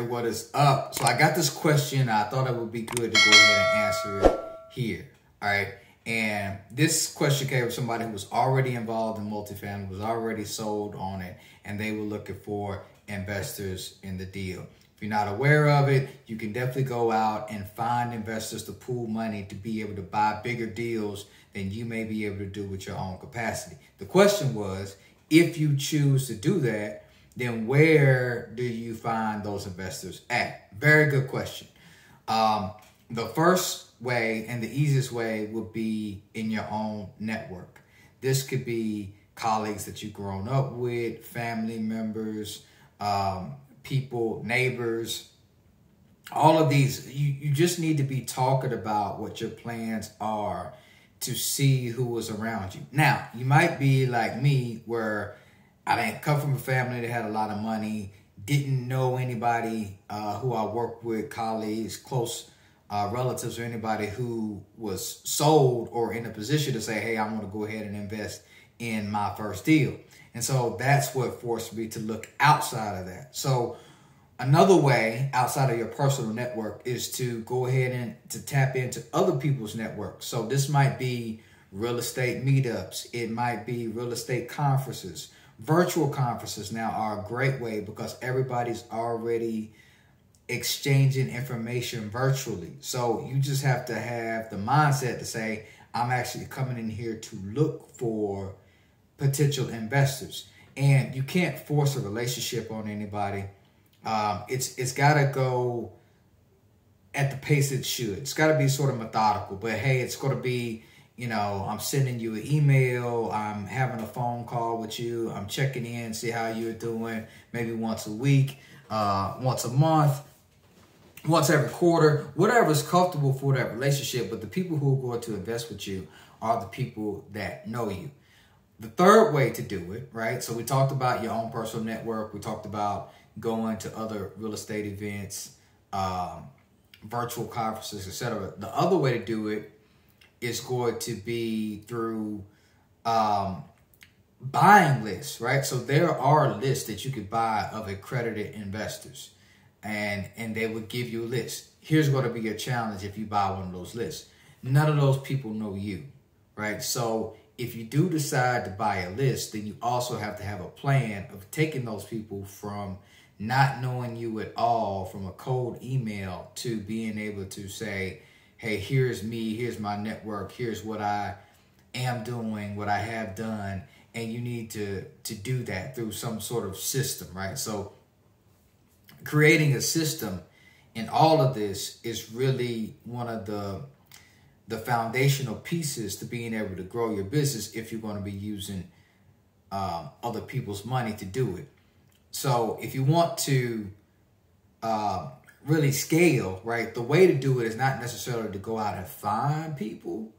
what is up? So I got this question. I thought it would be good to go ahead and answer it here. All right. And this question came from somebody who was already involved in multifamily, was already sold on it, and they were looking for investors in the deal. If you're not aware of it, you can definitely go out and find investors to pool money to be able to buy bigger deals than you may be able to do with your own capacity. The question was, if you choose to do that, then where do you find those investors at? Very good question. The first way and the easiest way would be in your own network. This could be colleagues that you've grown up with, family members, people, neighbors. All of these, you just need to be talking about what your plans are to see who is around you. Now, you might be like me, where I didn't come from a family that had a lot of money, didn't know anybody who I worked with, colleagues, close relatives, or anybody who was sold or in a position to say, hey, I want to go ahead and invest in my first deal. And so that's what forced me to look outside of that. So another way outside of your personal network is to go ahead and to tap into other people's networks. So this might be real estate meetups. It might be real estate conferences. Virtual conferences now are a great way because everybody's already exchanging information virtually. So you just have to have the mindset to say, I'm actually coming in here to look for potential investors. And you can't force a relationship on anybody. It's got to go at the pace it should. It's got to be sort of methodical. But hey, it's going to be, you know, I'm sending you an email, I'm having a phone call with you, I'm checking in, see how you're doing, maybe once a week, once a month, once every quarter, whatever's comfortable for that relationship. But the people who are going to invest with you are the people that know you. The third way to do it, right? So we talked about your own personal network. We talked about going to other real estate events, virtual conferences, etc. The other way to do it is going to be through buying lists, right? So there are lists that you could buy of accredited investors, and they would give you a list. Here's going to be your challenge if you buy one of those lists. None of those people know you, right? So if you do decide to buy a list, then you also have to have a plan of taking those people from not knowing you at all, from a cold email, to being able to say, hey, here's me, here's my network, here's what I am doing, what I have done. And you need to do that through some sort of system, right? So creating a system in all of this is really one of the foundational pieces to being able to grow your business if you're going to be using other people's money to do it. So if you want to really scale, right, the way to do it is not necessarily to go out and find people,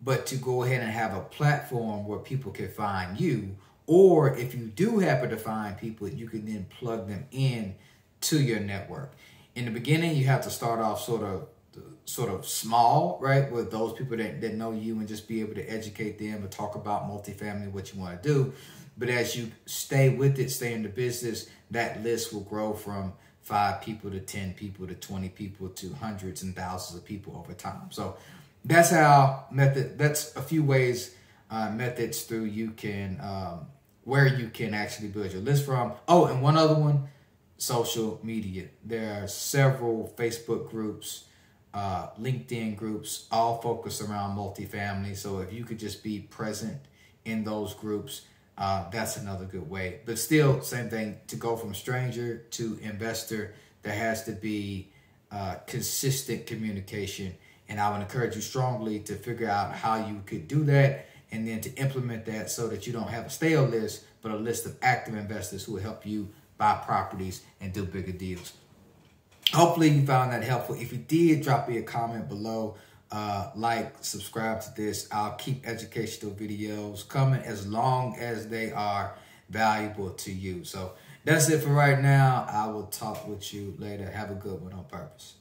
but to go ahead and have a platform where people can find you. Or if you do happen to find people, you can then plug them in to your network. In the beginning, you have to start off sort of small, right, with those people that know you, and just be able to educate them and talk about multifamily, what you want to do. But as you stay with it, stay in the business, that list will grow from 5 people to 10 people to 20 people to hundreds and thousands of people over time. So that's that's a few ways, methods through you can, where you can actually build your list from. Oh, and one other one, social media. There are several Facebook groups, LinkedIn groups, all focused around multifamily. So if you could just be present in those groups, that's another good way. But still, same thing, to go from stranger to investor, there has to be consistent communication. And I would encourage you strongly to figure out how you could do that, and then to implement that so that you don't have a stale list, but a list of active investors who will help you buy properties and do bigger deals. Hopefully you found that helpful. If you did, drop me a comment below. Like, subscribe to this. I'll keep educational videos coming as long as they are valuable to you. So that's it for right now. I will talk with you later. Have a good one on purpose.